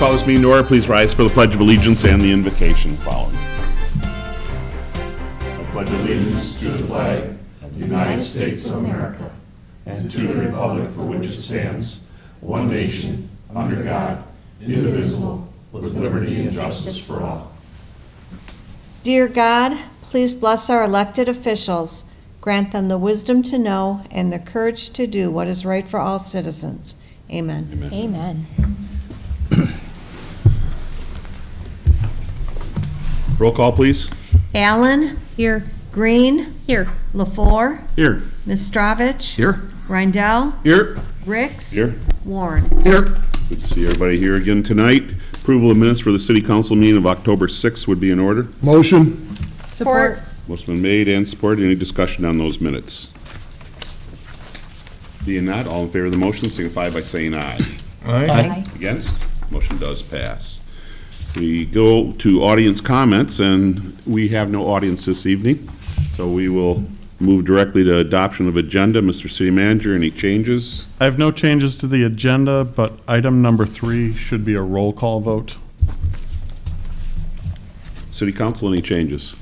call this meeting to order. Please rise for the Pledge of Allegiance and the invocation following. I pledge allegiance to the flag of the United States of America and to the republic for which it stands, one nation, under God, indivisible, with liberty and justice for all. Dear God, please bless our elected officials. Grant them the wisdom to know and the courage to do what is right for all citizens. Amen. Amen. Amen. Roll call, please. Allen? Here. Green? Here. LaFleur? Here. Mistrovich? Here. Reindell? Here. Ricks? Here. Warren? Here. Good to see everybody here again tonight. Approval of minutes for the city council meeting of October 6th would be in order. Motion. Support. Motion been made and supported. Any discussion on those minutes? Being not, all in favor of the motion signify by saying aye. Aye. Against? Motion does pass. We go to audience comments, and we have no audience this evening, so we will move directly to adoption of agenda. Mr. City Manager, any changes? I have no changes to the agenda, but item number 3 should be a roll call vote. City Council, any changes?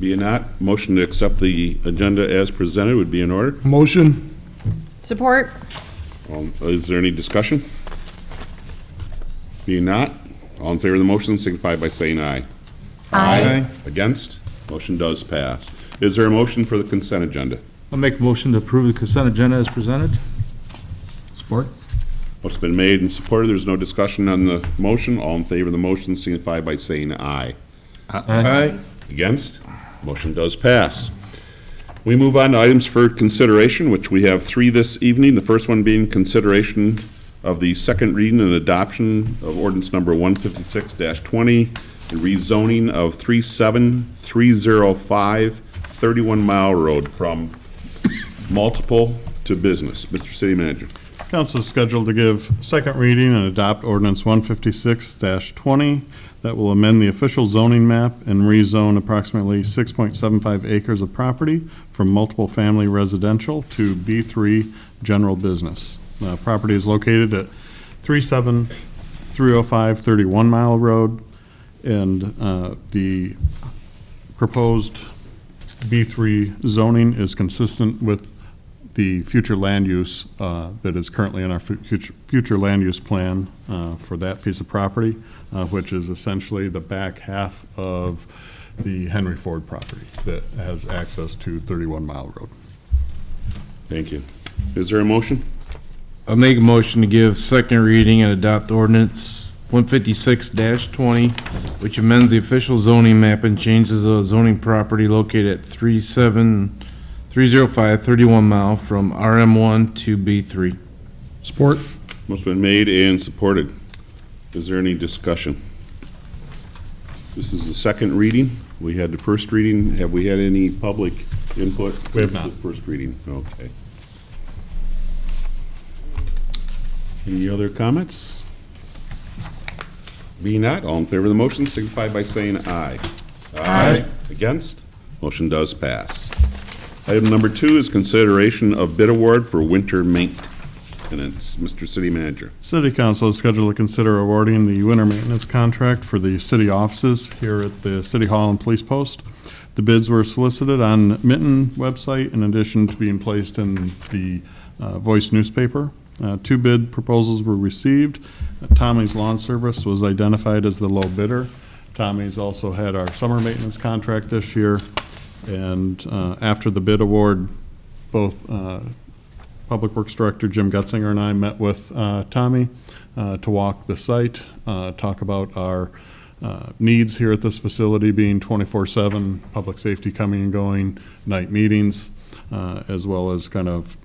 Being not, motion to accept the agenda as presented would be in order. Motion. Support. Is there any discussion? Being not, all in favor of the motion signify by saying aye. Aye. Against? Motion does pass. Is there a motion for the consent agenda? I'll make a motion to approve the consent agenda as presented. Support. Motion's been made and supported. There's no discussion on the motion. All in favor of the motion signify by saying aye. Aye. Against? Motion does pass. We move on to items for consideration, which we have 3 this evening. The first one being consideration of the second reading and adoption of ordinance number 156-20, the rezoning of 37305 31 Mile Road from multiple to business. Mr. City Manager. Council is scheduled to give second reading and adopt ordinance 156-20 that will amend the official zoning map and rezone approximately 6.75 acres of property from multiple family residential to B3 general business. Property is located at 37305 31 Mile Road, and the proposed B3 zoning is consistent with the future land use that is currently in our future land use plan for that piece of property, which is essentially the back half of the Henry Ford property that has access to 31 Mile Road. Thank you. Is there a motion? I'll make a motion to give second reading and adopt ordinance 156-20, which amends the official zoning map and changes the zoning property located at 30305 31 Mile from RM1 to B3. Support. Motion's been made and supported. Is there any discussion? This is the second reading. We had the first reading. Have we had any public input since the first reading? Okay. Any other comments? Being not, all in favor of the motion signify by saying aye. Aye. Against? Motion does pass. Item number 2 is consideration of bid award for winter maintenance. Mr. City Manager. City Council is scheduled to consider awarding the winter maintenance contract for the city offices here at the City Hall and Police Post. The bids were solicited on Minton website in addition to being placed in the Voice newspaper. 2 bid proposals were received. Tommy's Lawn Service was identified as the low bidder. Tommy's also had our summer maintenance contract this year. And after the bid award, both Public Works Director Jim Gutzinger and I met with Tommy to walk the site, talk about our needs here at this facility being 24/7, public safety coming and going, night meetings, as well as kind of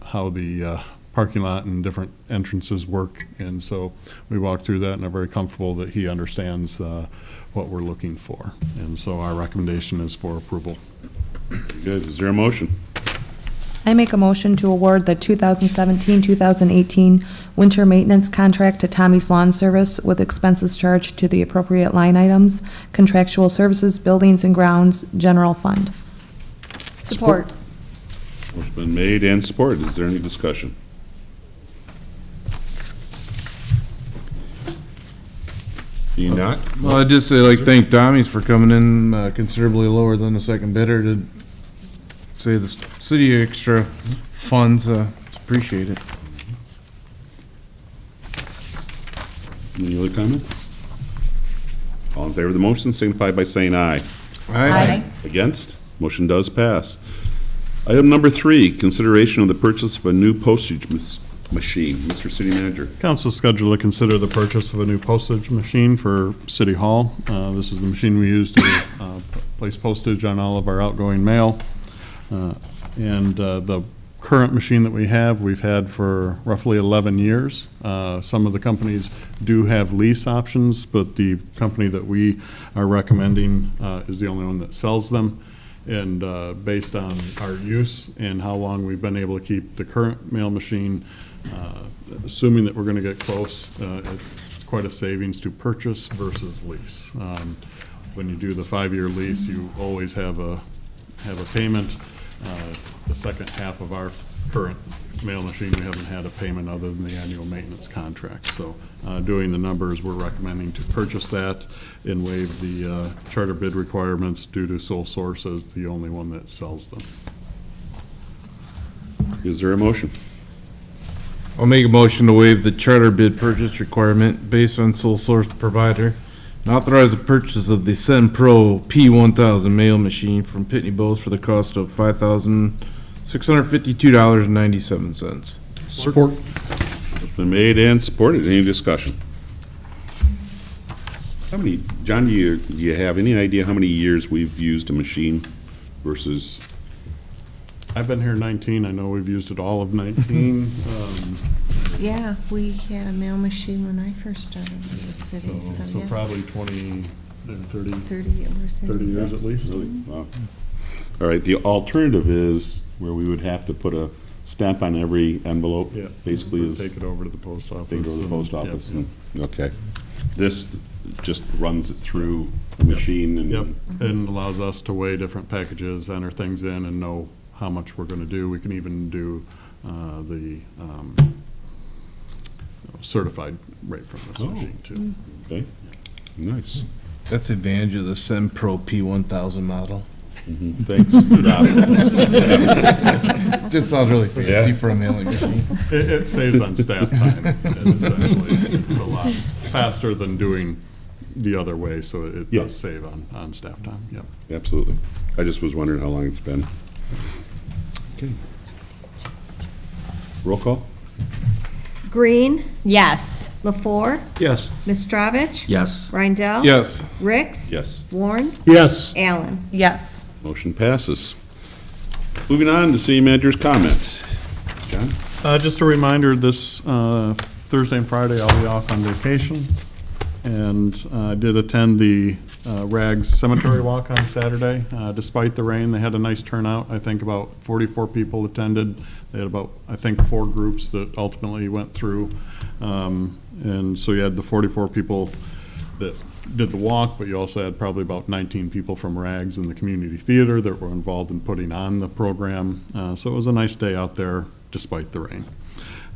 how the parking lot and different entrances work. And so we walked through that and are very comfortable that he understands what we're looking for. And so our recommendation is for approval. Good. Is there a motion? I make a motion to award the 2017-2018 winter maintenance contract to Tommy's Lawn Service with expenses charged to the appropriate line items, contractual services, buildings and grounds, general fund. Support. Motion's been made and supported. Is there any discussion? Do you not? Well, I'd just say, thank Tommy's for coming in considerably lower than the second bidder to save the city extra funds. Appreciate it. Any other comments? All in favor of the motion signify by saying aye. Aye. Against? Motion does pass. Item number 3, consideration of the purchase of a new postage machine. Mr. City Manager. Council is scheduled to consider the purchase of a new postage machine for City Hall. This is the machine we use to place postage on all of our outgoing mail. And the current machine that we have, we've had for roughly 11 years. Some of the companies do have lease options, but the company that we are recommending is the only one that sells them. And based on our use and how long we've been able to keep the current mail machine, assuming that we're going to get close, it's quite a savings to purchase versus lease. When you do the 5-year lease, you always have a payment. The second half of our current mail machine, we haven't had a payment other than the annual maintenance contract. So doing the numbers, we're recommending to purchase that and waive the charter bid requirements due to sole source as the only one that sells them. Is there a motion? I'll make a motion to waive the charter bid purchase requirement based on sole source provider and authorize the purchase of the Pro P1000 mail machine from Pitney Bowes for the cost of $5,652.97. Support. It's been made and supported. Any discussion? How many, John, do you have any idea how many years we've used a machine versus? I've been here 19. I know we've used it all of 19. Yeah, we had a mail machine when I first started in the city, so So yeah. probably 30 30 years at least. Really? Wow. All right, the alternative is where we would have to put a stamp on every envelope, Yeah. basically is. Take it over to the post office. Take it over to the post and- office. Yep. Okay. This just runs it through the machine and. Yep, and allows us to weigh different packages, enter things in, and know how much we're gonna do. We can even do the certified rate from this Oh. machine, too. Okay, nice. That's the advantage of the Pro P1000 model. Thanks. Just sounds really fancy Yeah. for a mailing machine. It saves on staff time, essentially. It's a lot faster than doing the other way, so it Yeah. does save on staff time, yep. Absolutely. I just was wondering how long it's been. Okay. Roll call? Green, Yes. LaFour, Yes. Mistravich. Yes. Rindell. Yes. Ricks. Yes. Warren, Yes. Allen. Yes. Motion passes. Moving on to city manager's comments. John? Just a reminder, this Thursday and Friday, I'll be off on vacation. And I did attend the Rags Cemetery Walk on Saturday. Despite the rain, they had a nice turnout. I think about 44 people attended. They had about, I think, 4 groups that ultimately went through. And so you had the 44 people that did the walk, but you also had probably about 19 people from Rags and the community theater that were involved in putting on the program. So it was a nice day out there despite the rain.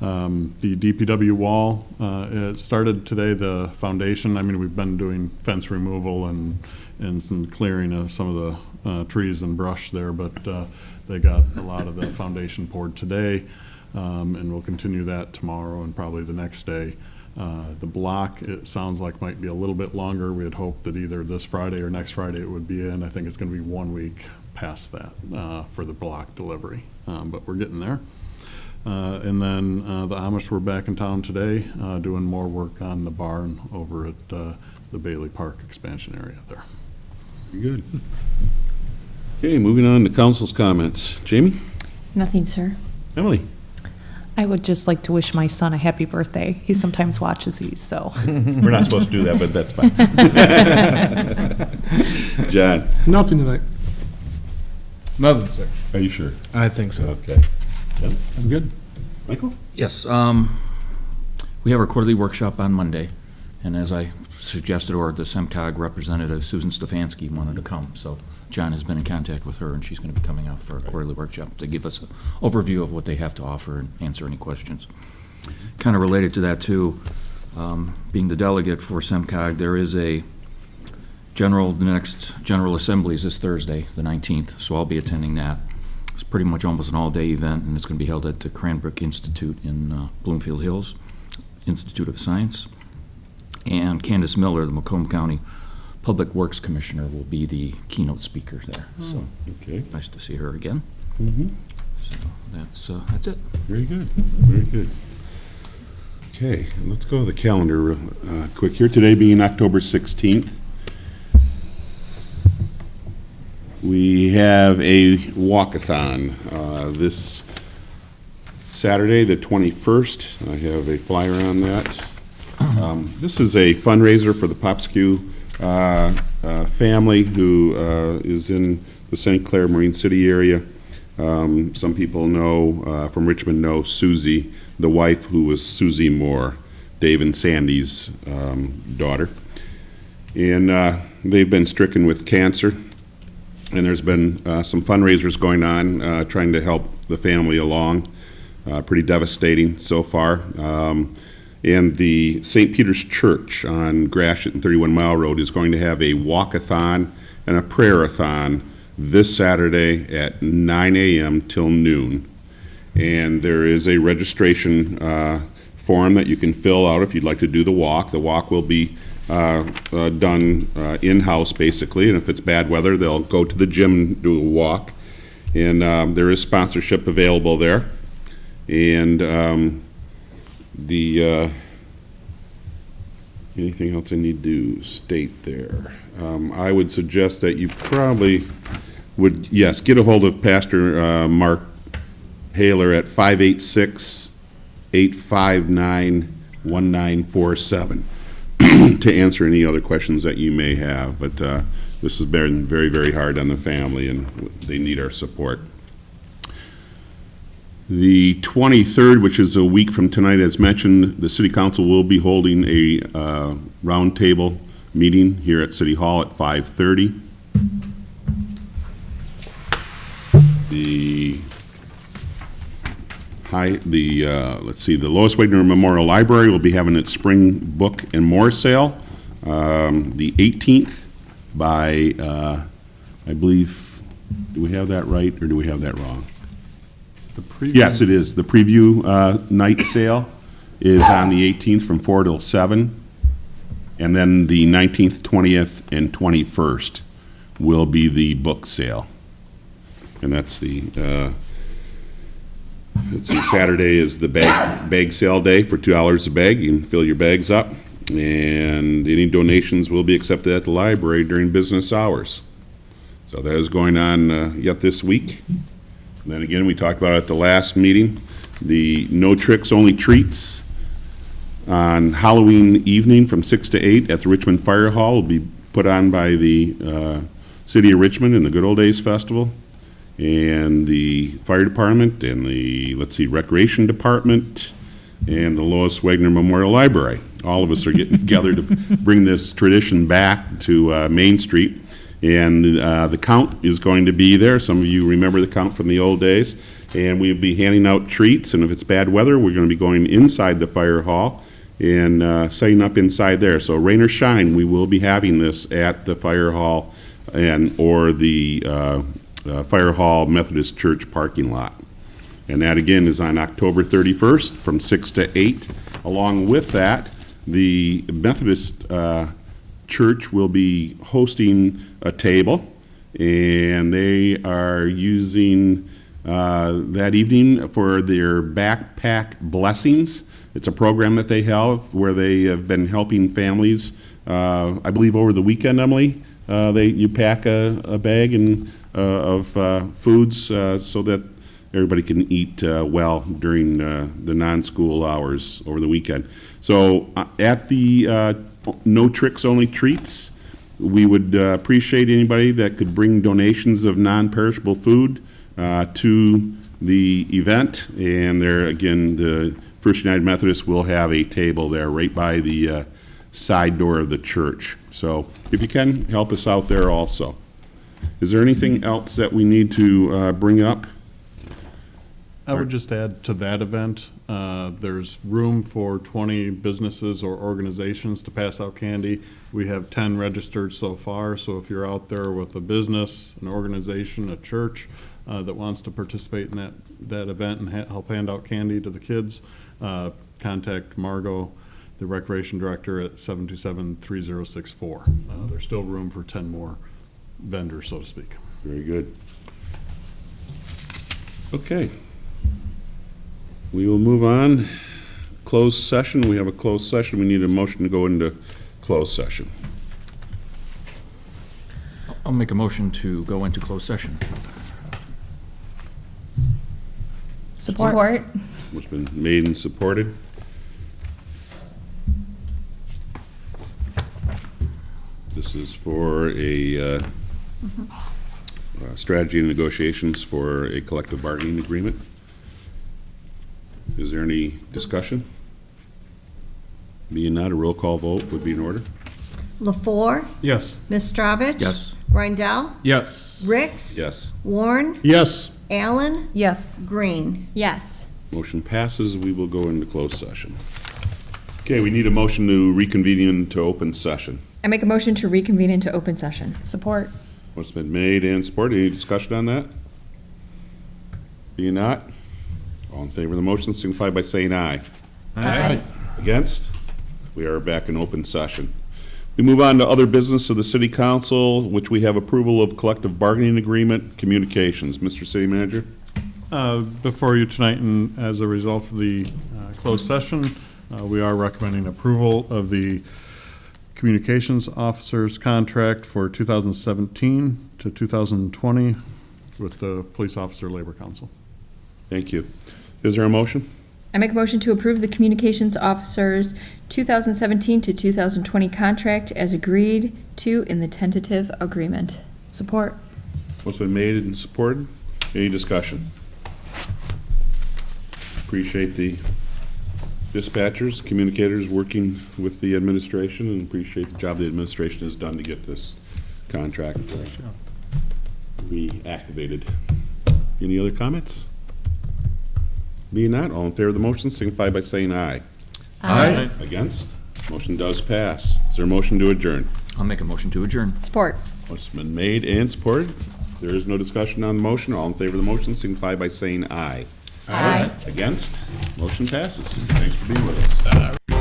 The DPW wall, it started today, the foundation. I mean, we've been doing fence removal and some clearing of some of the trees and brush there, but they got a lot of the foundation poured today, and we'll continue that tomorrow and probably the next day. The block, it sounds like might be a little bit longer. We had hoped that either this Friday or next Friday it would be in. I think it's going to be 1 week past that for the block delivery, but we're getting there. And then the Amish were back in town today, doing more work on the barn over at the Bailey Park expansion area there. Very good. Okay, moving on to council's comments. Jamie? Nothing, sir. Emily? I would just like to wish my son a happy birthday. He sometimes watches these, so. We're not supposed to do that, but that's fine. John? Nothing tonight. Nothing, sir. Are you sure? I think so. Okay. I'm good. Michael? Yes, we have our quarterly workshop on Monday, and as I suggested, or the SEMCOG representative, Susan Stefanski, wanted to come, so John has been in contact with her, and she's going to be coming out for a quarterly workshop to give us an overview of what they have to offer and answer any questions. Kind of related to that, too, Being the delegate for SEMCOG, there is the next General Assembly is this Thursday, the 19th, so I'll be attending that. It's pretty much almost an all-day event, and it's going to be held at the Cranbrook Institute in Bloomfield Hills, Institute of Science. And Candace Miller, the Macomb County Public Works Commissioner, will be the keynote speaker there. So Okay. nice to see her again. So that's it. Very good, very good. Okay, let's go to the calendar real quick here. Today being October 16th. We have a walkathon this Saturday, the 21st. I have a flyer on that. This is a fundraiser for the Popskew family who is in the St. Clair Marine City area. Some people know, from Richmond know Susie, the wife who was Susie Moore, Dave and Sandy's daughter. And they've been stricken with cancer. And there's been some fundraisers going on, trying to help the family along. Pretty devastating so far. And the St. Peter's Church on Gratiot and 31 Mile Road is going to have a walk-a-thon and a prayer-a-thon this Saturday at 9 a.m. till noon. And there is a registration form that you can fill out if you'd like to do the walk. The walk will be done in-house, basically, and if it's bad weather, they'll go to the gym and do a walk. And there is sponsorship available there. And anything else I need to state there? I would suggest that you probably would, yes, get a hold of Pastor Mark Haler at 586-859-1947 to answer any other questions that you may have. But this has been very, very hard on the family, and they need our support. The 23rd, which is a week from tonight, as mentioned, the City Council will be holding a roundtable meeting here at City Hall at 5:30. The Lois Wagner Memorial Library will be having its spring book and more sale, the 18th by, I believe, do we have that right or do we have that wrong? Yes, it is. The preview night sale is on the 18th from 4 till 7. And then the 19th, 20th, and 21st will be the book sale. And that's the, let's see, Saturday is the bag sale day for $2 a bag. You can fill your bags up. And any donations will be accepted at the library during business hours. So that is going on yet this week. And then again, we talked about at the last meeting, the No Tricks, Only Treats on Halloween evening from 6 to 8 at the Richmond Fire Hall will be put on by the City of Richmond and the Good Old Days Festival and the Fire Department and the, Recreation Department and the Lois Wagner Memorial Library. All of us are getting together to bring this tradition back to Main Street. And the count is going to be there. Some of you remember the count from the old days. And we'll be handing out treats. And if it's bad weather, we're going to be going inside the fire hall and setting up inside there. So rain or shine, we will be having this at the fire hall or the Fire Hall Methodist Church parking lot. And that, again, is on October 31st from 6 to 8. Along with that, the Methodist Church will be hosting a table, and they are using that evening for their Backpack Blessings. It's a program that they have where they have been helping families, I believe over the weekend, Emily, you pack a bag of foods so that everybody can eat well during the non-school hours over the weekend. So at the No Tricks, Only Treats, we would appreciate anybody that could bring donations of non-perishable food to the event. And there, again, the First United Methodist will have a table there right by the side door of the church. So if you can, help us out there also. Is there anything else that we need to bring up? I would just add to that event, there's room for 20 businesses or organizations to pass out candy. We have 10 registered so far, so if you're out there with a business, an organization, a church that wants to participate in that event and help hand out candy to the kids, contact Margot, the Recreation Director, at 727-3064. There's still room for 10 more vendors, so to speak. Very good. Okay. We will move on. Closed session. We have a closed session. We need a motion to go into closed session. I'll make a motion to go into closed session. Support. What's been made and supported. This is for a strategy and negotiations for a collective bargaining agreement. Is there any discussion? Being not, a roll call vote would be in order. LaFour, Yes. Mistravich. Yes. Rindell, Yes. Ricks. Yes. Warren, Yes. Allen, Yes. Green. Yes. Motion passes. We will go into closed session. Okay, we need a motion to reconvene into open session. I make a motion to reconvene into open session. Support. What's been made and supported? Any discussion on that? Being not, all in favor of the motion signify by saying aye. Aye. Against? We are back in open session. We move on to other business of the city council, which we have approval of collective bargaining agreement communications. Mr. City Manager? Before you tonight, and as a result of the closed session, we are recommending approval of the communications officer's contract for 2017 to 2020 with the Police Officer Labor Council. Thank you. Is there a motion? I make a motion to approve the communications officer's 2017 to 2020 contract as agreed to in the tentative agreement. Support. What's been made and supported? Any discussion? Appreciate the dispatchers, communicators working with the administration, and appreciate the job the administration has done to get this contract reactivated. Any other comments? Being not, all in favor of the motion signify by saying aye. Aye. Against? Motion does pass. Is there a motion to adjourn? I'll make a motion to adjourn. Support. Motion's been made and supported. There is no discussion on the motion. All in favor of the motion signify by saying aye. Aye. Against? Motion passes. Thanks for being with us.